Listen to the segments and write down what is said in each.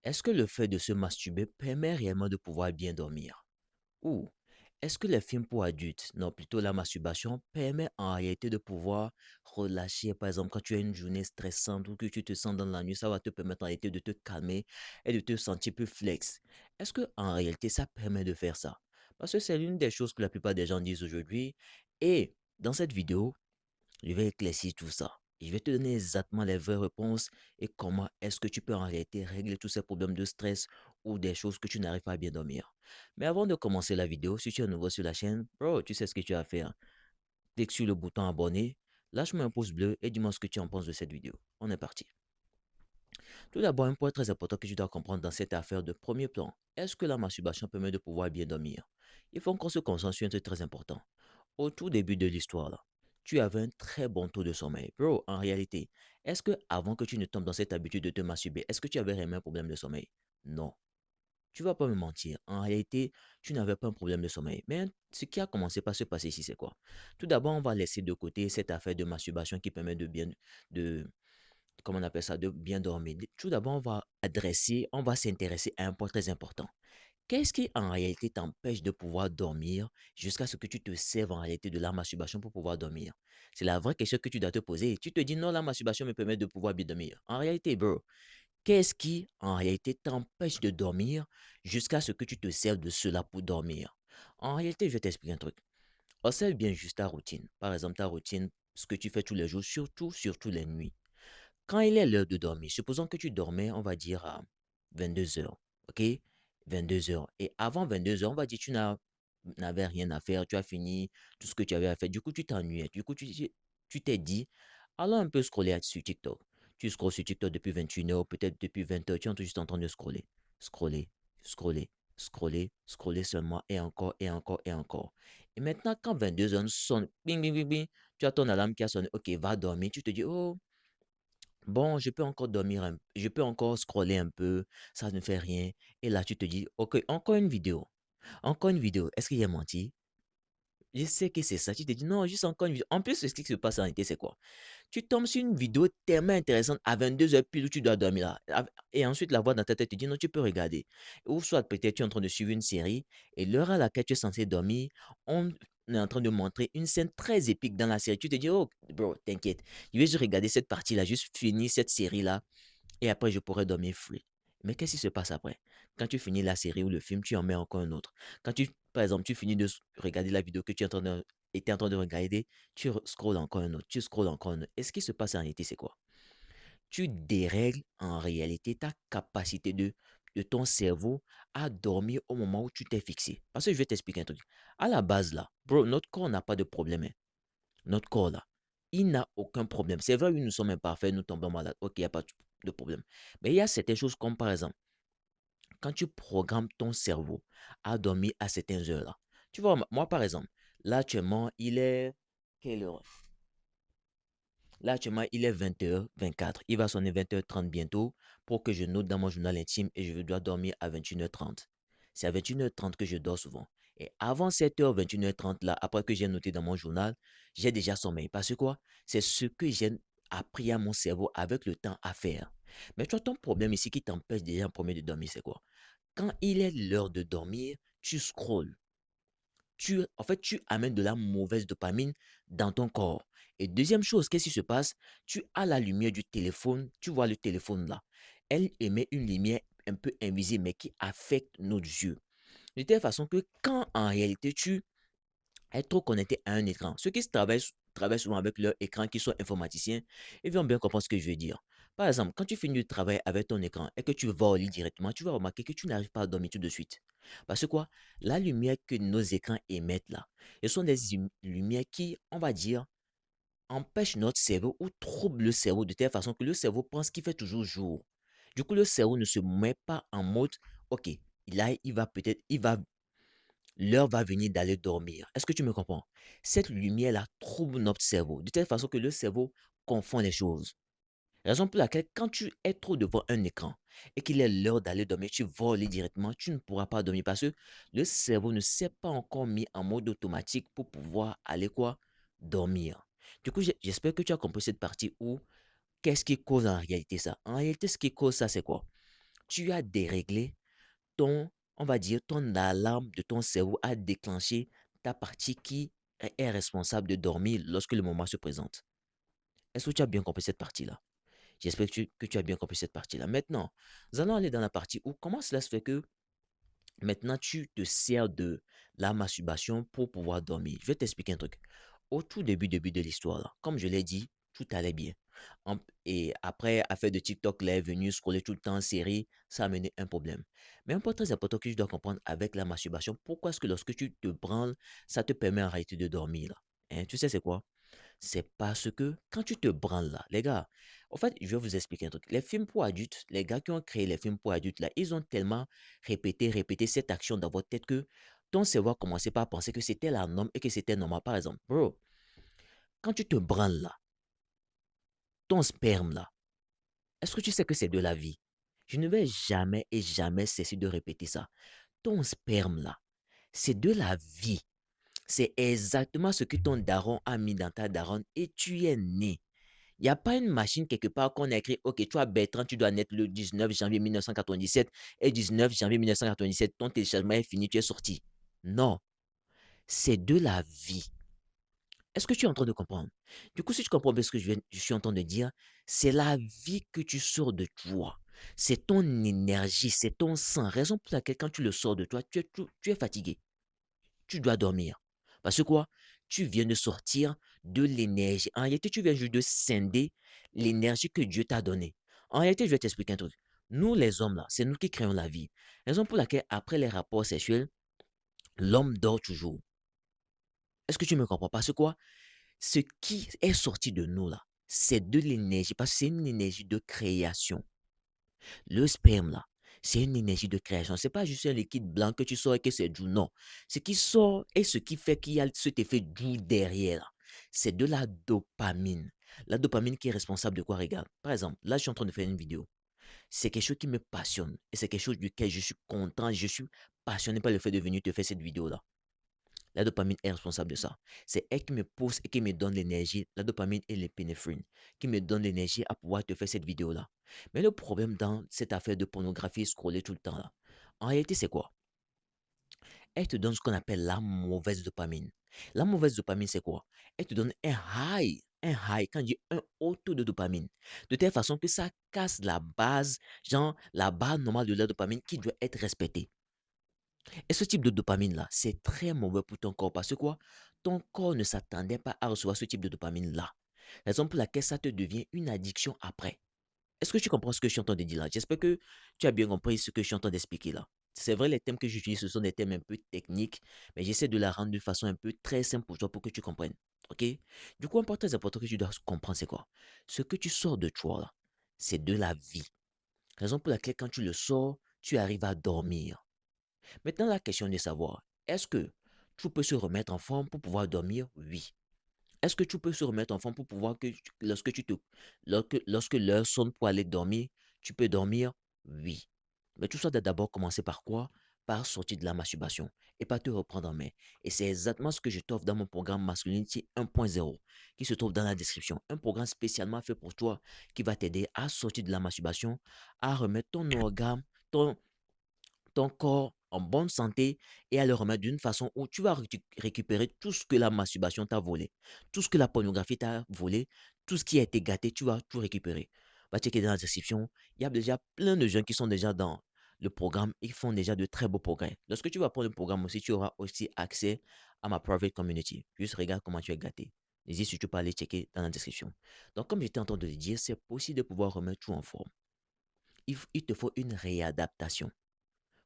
Est-ce que le fait de se masturber permet réellement de pouvoir bien dormir? Ou est-ce que les films pour adultes, non, plutôt la masturbation, permet en réalité de pouvoir relâcher, par exemple, quand tu as une journée stressante ou que tu te sens dans la nuit, ça va te permettre en réalité de te calmer et de te sentir plus flex. Est-ce que en réalité ça permet de faire ça? Parce que c'est l'une des choses que la plupart des gens disent aujourd'hui. Et dans cette vidéo, je vais éclaircir tout ça. Je vais te donner exactement les vraies réponses et comment est-ce que tu peux en réalité régler tous ces problèmes de stress ou des choses que tu n'arrives pas à bien dormir. Mais avant de commencer la vidéo, si tu es nouveau sur la chaîne, bro, tu sais ce que tu as à faire. Clique sur le bouton abonner, lâche-moi un pouce bleu et dis-moi ce que tu en penses de cette vidéo. On est parti. Tout d'abord, un point très important que tu dois comprendre dans cette affaire de premier plan. Est-ce que la masturbation permet de pouvoir bien dormir? Il faut qu'on se concentre sur un truc très important. Au tout début de l'histoire, là, tu avais un très bon taux de sommeil. Bro, en réalité, est-ce que avant que tu ne tombes dans cette habitude de te masturber, est-ce que tu avais vraiment un problème de sommeil? Non. Tu vas pas me mentir. En réalité, tu n'avais pas un problème de sommeil. Mais ce qui a commencé par se passer ici, c'est quoi? Tout d'abord, on va laisser de côté cette affaire de masturbation qui permet de, comment on appelle ça, de bien dormir. Tout d'abord, on va s'intéresser à un point très important. Qu'est-ce qui en réalité t'empêche de pouvoir dormir jusqu'à ce que tu te serves en réalité de la masturbation pour pouvoir dormir? C'est la vraie question que tu dois te poser. Tu te dis non, la masturbation me permet de pouvoir bien dormir. En réalité, bro, qu'est-ce qui en réalité t'empêche de dormir jusqu'à ce que tu te serves de cela pour dormir? En réalité, je vais t'expliquer un truc. Observe bien juste ta routine. Par exemple, ta routine, ce que tu fais tous les jours, surtout les nuits. Quand il est l'heure de dormir, supposons que tu dormais, on va dire à 22 heures, ok? 22 heures. Et avant 22 heures, on va dire que n'avais rien à faire, tu as fini tout ce que tu avais à faire. Du coup, tu t'ennuyais. Du coup, tu t'es dit, allons un peu scroller sur TikTok. Tu scrolles sur TikTok depuis 21 heures, peut-être depuis 20 heures, tu es juste en train de scroller. Scroller, scroller, scroller, scroller seulement, et encore, et encore, et encore. Et maintenant, quand 22 heures sonne, bing, bing, bing, bing, tu as ton alarme qui a sonné, ok, va dormir. Tu te dis, oh, bon, je peux encore dormir je peux encore scroller un peu, ça ne fait rien. Et là, tu te dis, ok, encore une vidéo. Encore une vidéo. Est-ce qu'il a menti? Je sais que c'est ça. Tu te dis, non, juste encore une vidéo. En plus, ce qui se passe en réalité, c'est quoi? Tu tombes sur une vidéo tellement intéressante à 22 heures pile où tu dois dormir là. Et ensuite, la voix dans ta tête te dit, non, tu peux regarder. Ou soit peut-être tu es en train de suivre une série et l'heure à laquelle tu es censé dormir, on est en train de montrer une scène très épique dans la série. Tu te dis, oh, bro, t'inquiète. Je vais juste regarder cette partie-là, juste finir cette série-là et après, je pourrais dormir free. Mais qu'est-ce qui se passe après? Quand tu finis la série ou le film, tu en mets encore un autre. Quand par exemple, tu finis de regarder la vidéo que tu étais en train de regarder, tu scrolles encore un autre, tu scrolles encore un autre. Et ce qui se passe en réalité, c'est quoi? Tu dérègles en réalité ta capacité de ton cerveau à dormir au moment où tu t'es fixé. Parce que je vais t'expliquer un truc. À la base, là, bro, notre corps n'a pas de problème, hein. Notre corps, là, il n'a aucun problème. C'est vrai, oui, nous sommes imparfaits, nous tombons malades. Ok, il n'y a pas de problème. Mais il y a certaines choses comme par exemple, quand tu programmes ton cerveau à dormir à certaines heures-là. Tu vois, moi par exemple, là actuellement, il est... Quelle heure? Là actuellement, il est 20h24. Il va sonner 20h30 bientôt pour que je note dans mon journal intime et je dois dormir à 21h30. C'est à 21h30 que je dors souvent. Et avant 7h, 21h30, là, après que j'ai noté dans mon journal, j'ai déjà sommeil. Parce que quoi? C'est ce que j'ai appris à mon cerveau avec le temps à faire. Mais toi, ton problème ici qui t'empêche déjà en premier de dormir, c'est quoi? Quand il est l'heure de dormir, tu scrolles. En fait, tu amènes de la mauvaise dopamine dans ton corps. Et deuxième chose, qu'est-ce qui se passe? Tu as la lumière du téléphone, tu vois le téléphone là. Elle émet une lumière un peu invisible, mais qui affecte nos yeux. De telle façon que quand en réalité tu es trop connecté à un écran, ceux qui travaillent souvent avec leur écran, qui sont informaticiens, ils vont bien comprendre ce que je veux dire. Par exemple, quand tu finis de travailler avec ton écran et que tu vas au lit directement, tu vas remarquer que tu n'arrives pas à dormir tout de suite. Parce que quoi? La lumière que nos écrans émettent là, ce sont des lumières qui, on va dire, empêchent notre cerveau ou troublent le cerveau de telle façon que le cerveau pense qu'il fait toujours jour. Du coup, le cerveau ne se met pas en mode, ok, là, l'heure va venir d'aller dormir. Est-ce que tu me comprends? Cette lumière-là trouble notre cerveau de telle façon que le cerveau confond les choses. Raison pour laquelle, quand tu es trop devant un écran et qu'il est l'heure d'aller dormir, tu vas au lit directement, tu ne pourras pas dormir parce que le cerveau ne s'est pas encore mis en mode automatique pour pouvoir aller quoi? Dormir. Du coup, j'espère que tu as compris cette partie où qu'est-ce qui cause en réalité ça? En réalité, ce qui cause ça, c'est quoi? tu as déréglé ton, on va dire, ton alarme de ton cerveau a déclenché ta partie qui est responsable de dormir lorsque le moment se présente. Est-ce que tu as bien compris cette partie-là? J'espère que tu as bien compris cette partie-là. Maintenant, nous allons aller dans la partie où comment cela se fait que maintenant tu te sers de la masturbation pour pouvoir dormir. Je vais t'expliquer un truc. Au tout début de l'histoire, là, comme je l'ai dit, tout allait bien. Et après, affaire de TikTok, là est venu scroller tout le temps en série, ça a amené un problème. Mais un point très important que je dois comprendre avec la masturbation, pourquoi est-ce que lorsque tu te branles, ça te permet en réalité de dormir là? Hein, tu sais c'est quoi? C'est parce que quand tu te branles là, les gars, en fait, je vais vous expliquer un truc. Les films pour adultes, les gars qui ont créé les films pour adultes là, ils ont tellement répété cette action dans votre tête que ton cerveau a commencé par penser que c'était la norme et que c'était normal. Par exemple, bro, quand tu te branles là, ton sperme là, est-ce que tu sais que c'est de la vie? Je ne vais jamais et jamais cesser de répéter ça. Ton sperme là, c'est de la vie. C'est exactement ce que ton daron a mis dans ta daronne et tu es né. Il n'y a pas une machine quelque part qu'on a écrit, OK, toi, Bertrand, tu dois naître le 19 janvier 1997 et 19 janvier 1997, ton téléchargement est fini, tu es sorti. Non, c'est de la vie. Est-ce que tu es en train de comprendre? Du coup, si tu comprends bien ce que je suis en train de dire, c'est la vie que tu sors de toi. C'est ton énergie, c'est ton sang. Raison pour laquelle quand tu le sors de toi, tu es fatigué. Tu dois dormir. Parce que quoi? Tu viens de sortir de l'énergie. En réalité, tu viens juste de scinder l'énergie que Dieu t'a donnée. En réalité, je vais t'expliquer un truc. Nous, les hommes, là, c'est nous qui créons la vie. Raison pour laquelle, après les rapports sexuels, l'homme dort toujours. Est-ce que tu me comprends? Parce que quoi? Ce qui est sorti de nous, là, c'est de l'énergie. Parce que c'est une énergie de création. Le sperme, là, c'est une énergie de création. C'est pas juste un liquide blanc que tu sors et que c'est doux. Non. Ce qui sort et ce qui fait qu'il y a cet effet doux derrière, c'est de la dopamine. La dopamine qui est responsable de quoi, regarde. Par exemple, là, je suis en train de faire une vidéo. C'est quelque chose qui me passionne. Et c'est quelque chose duquel je suis content. Je suis passionné par le fait de venir te faire cette vidéo-là. La dopamine est responsable de ça. C'est elle qui me pousse et qui me donne l'énergie, la dopamine et l'épinéphrine, qui me donne l'énergie à pouvoir te faire cette vidéo-là. Mais le problème dans cette affaire de pornographie scroller tout le temps là, en réalité, c'est quoi? Elle te donne ce qu'on appelle la mauvaise dopamine. La mauvaise dopamine, c'est quoi? Elle te donne un high, quand je dis un haut taux de dopamine. De telle façon que ça casse la base, genre la base normale de la dopamine qui doit être respectée. Et ce type de dopamine-là, c'est très mauvais pour ton corps parce que quoi? Ton corps ne s'attendait pas à recevoir ce type de dopamine-là. Raison pour laquelle ça te devient une addiction après. Est-ce que tu comprends ce que je suis en train de dire là? J'espère que tu as bien compris ce que je suis en train d'expliquer là. C'est vrai, les thèmes que j'utilise, ce sont des thèmes un peu techniques, mais j'essaie de la rendre de façon un peu très simple pour toi pour que tu comprennes. OK? Du coup, un point très important que tu dois comprendre, c'est quoi? Ce que tu sors de toi là, c'est de la vie. Raison pour laquelle quand tu le sors, tu arrives à dormir. Maintenant, la question est de savoir, est-ce que tu peux se remettre en forme pour pouvoir dormir? Oui. Est-ce que tu peux se remettre en forme pour pouvoir que lorsque l'heure sonne pour aller dormir, tu peux dormir? Oui. Mais tout ça doit d'abord commencer par quoi? Par sortir de la masturbation et pas te reprendre en main. Et c'est exactement ce que je t'offre dans mon programme Masculinity 1.0 qui se trouve dans la description. Un programme spécialement fait pour toi qui va t'aider à sortir de la masturbation, à remettre ton organe, ton corps en bonne santé et à le remettre d'une façon où tu vas récupérer tout ce que la masturbation t'a volé, tout ce que la pornographie t'a volé, tout ce qui a été gâté, tu vas tout récupérer. Va checker dans la description. Il y a déjà plein de gens qui sont déjà dans le programme. Ils font déjà de très beaux progrès. Lorsque tu vas prendre le programme aussi, tu auras aussi accès à ma private community. Juste regarde comment tu es gâté. N'hésite surtout pas à aller checker dans la description. Donc, comme j'étais en train de le dire, c'est possible de pouvoir remettre tout en forme. Il te faut une réadaptation.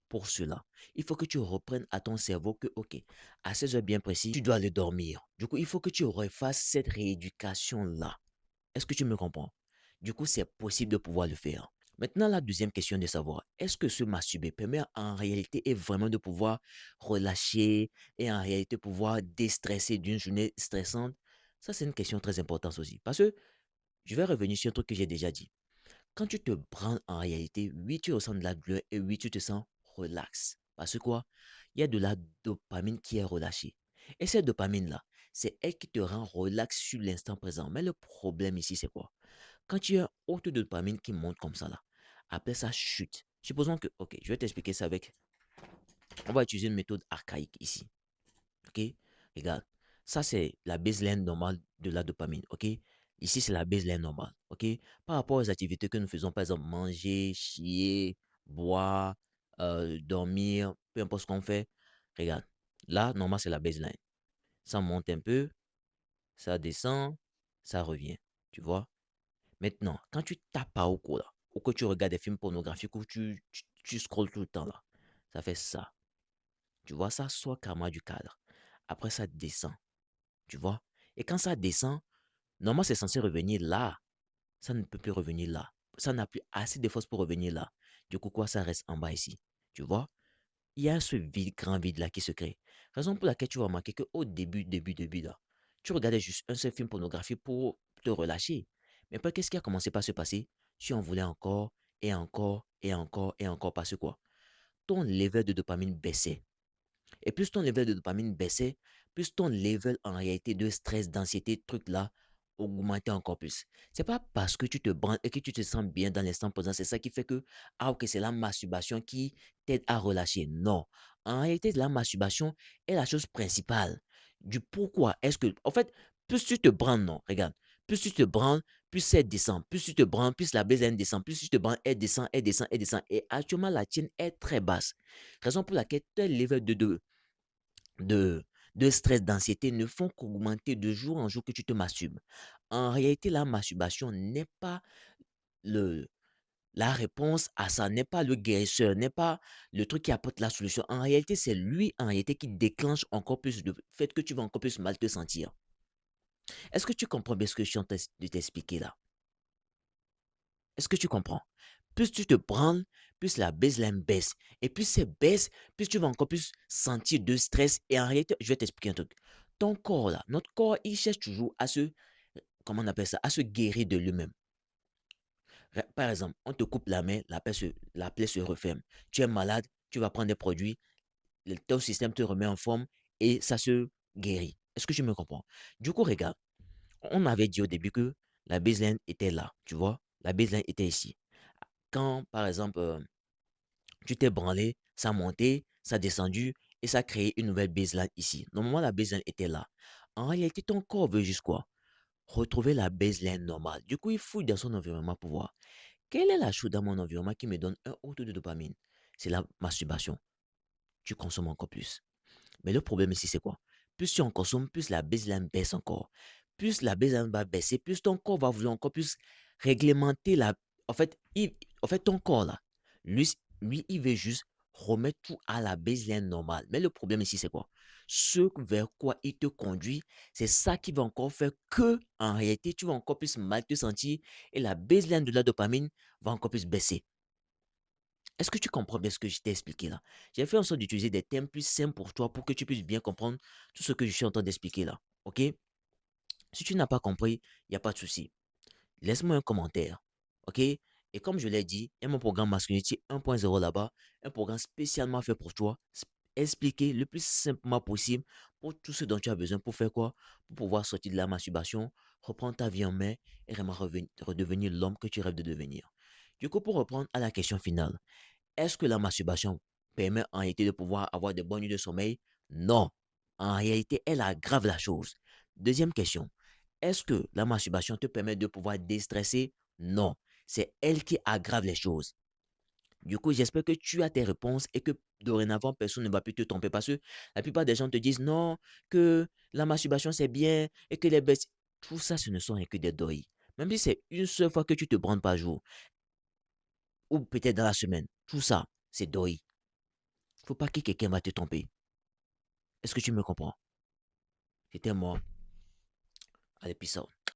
Pour cela, il faut que tu reprennes à ton cerveau que, OK, à 16 heures bien précis, tu dois aller dormir. Du coup, il faut que tu refasses cette rééducation-là. Est-ce que tu me comprends? Du coup, c'est possible de pouvoir le faire. Maintenant, la deuxième question de savoir, est-ce que se masturber permet en réalité et vraiment de pouvoir relâcher et en réalité pouvoir déstresser d'une journée stressante? Ça, c'est une question très importante aussi. Parce que je vais revenir sur un truc que j'ai déjà dit. Quand tu te branles en réalité, oui, tu ressens de la douleur et oui, tu te sens relax. Parce que quoi? Il y a de la dopamine qui est relâchée. Et cette dopamine-là, c'est elle qui te rend relax sur l'instant présent. Mais le problème ici, c'est quoi? Quand tu as un haut taux de dopamine qui monte comme ça, là, après ça chute. Supposons que, ok, je vais t'expliquer ça avec, on va utiliser une méthode archaïque ici, ok? Regarde, ça c'est la baseline normale de la dopamine, ok? Ici c'est la baseline normale, ok? Par rapport aux activités que nous faisons, par exemple manger, chier, boire, dormir, peu importe ce qu'on fait, regarde, là, normalement c'est la baseline. Ça monte un peu, ça descend, ça revient, tu vois? Maintenant, quand tu tapes à Oko là, ou que tu regardes des films pornographiques ou tu scrolles tout le temps là, ça fait ça. Tu vois, ça sort carrément du cadre. Après, ça descend, tu vois. Et quand ça descend, normalement, c'est censé revenir là. Ça ne peut plus revenir là. Ça n'a plus assez de force pour revenir là. Du coup, quoi, ça reste en bas ici. Tu vois, il y a ce vide, grand vide là qui se crée. Raison pour laquelle tu vas remarquer qu'au début là, tu regardais juste un seul film pornographique pour te relâcher. Mais après, qu'est-ce qui a commencé par se passer? Tu en voulais encore, et encore, et encore, et encore, parce que quoi? Ton level de dopamine baissait. Et plus ton level de dopamine baissait, plus ton level en réalité de stress, d'anxiété, truc là, augmentait encore plus. C'est pas parce que tu te branles et que tu te sens bien dans l'instant présent, c'est ça qui fait que, ah ok, c'est la masturbation qui t'aide à relâcher. Non. En réalité, la masturbation est la chose principale du pourquoi est-ce que, en fait, plus tu te branles, non, regarde, plus tu te branles, plus elle descend, plus tu te branles, plus la baisse elle descend, plus tu te branles, elle descend, elle descend, elle descend. Et actuellement, la tienne est très basse. Raison pour laquelle tel level de, de stress, d'anxiété ne font qu'augmenter de jour en jour que tu te masturbes. En réalité, la masturbation n'est pas le, la réponse à ça, n'est pas le guérisseur, n'est pas le truc qui apporte la solution. En réalité, c'est lui, en réalité, qui déclenche encore plus le fait que tu vas encore plus mal te sentir. Est-ce que tu comprends bien ce que je suis en train de t'expliquer là? Est-ce que tu comprends? Plus tu te branles, plus la baseline baisse. Et plus c'est baisse, plus tu vas encore plus sentir de stress. Et en réalité, je vais t'expliquer un truc. Ton corps là, notre corps, il cherche toujours à se, comment on appelle ça, à se guérir de lui-même. Par exemple, on te coupe la main, la plaie se referme. Tu es malade, tu vas prendre des produits, ton système te remet en forme et ça se guérit. Est-ce que tu me comprends? Du coup, regarde, on avait dit au début que la baseline était là, tu vois? La baseline était ici. Quand, par exemple, tu t'es branlé, ça a monté, ça a descendu et ça a créé une nouvelle baseline ici. Normalement, la baseline était là. En réalité, ton corps veut juste quoi? Retrouver la baseline normale. Du coup, il fouille dans son environnement pour voir quelle est la chose dans mon environnement qui me donne un haut taux de dopamine. C'est la masturbation. Tu consommes encore plus. Mais le problème ici, c'est quoi? Plus tu en consommes, plus la baseline baisse encore. Plus la baseline va baisser, plus ton corps va vouloir encore plus réglementer la. En fait, ton corps là, lui, il veut juste remettre tout à la baseline normale. Mais le problème ici, c'est quoi? Ce vers quoi il te conduit, c'est ça qui va encore faire que, en réalité, tu vas encore plus mal te sentir et la baseline de la dopamine va encore plus baisser. Est-ce que tu comprends bien ce que je t'ai expliqué là? J'ai fait en sorte d'utiliser des thèmes plus simples pour toi pour que tu puisses bien comprendre tout ce que je suis en train d'expliquer là. OK? Si tu n'as pas compris, il n'y a pas de souci. Laisse-moi un commentaire. OK? Et comme je l'ai dit, il y a mon programme Masculinity 1.0 là-bas, un programme spécialement fait pour toi, expliqué le plus simplement possible pour tout ce dont tu as besoin pour faire quoi? Pour pouvoir sortir de la masturbation, reprendre ta vie en main et vraiment redevenir l'homme que tu rêves de devenir. Du coup, pour reprendre à la question finale, est-ce que la masturbation permet en réalité de pouvoir avoir de bonnes nuits de sommeil? Non. En réalité, elle aggrave la chose. Deuxième question. Est-ce que la masturbation te permet de pouvoir déstresser? Non. C'est elle qui aggrave les choses. Du coup, j'espère que tu as tes réponses et que dorénavant, personne ne va plus te tromper parce que la plupart des gens te disent non, que la masturbation c'est bien et que les baisses. Tout ça, ce ne sont rien que des dorilles. Même si c'est une seule fois que tu te branles par jour ou peut-être dans la semaine, tout ça, c'est dorilles. Faut pas que quelqu'un va te tromper. Est-ce que tu me comprends? C'était moi à l'épisode.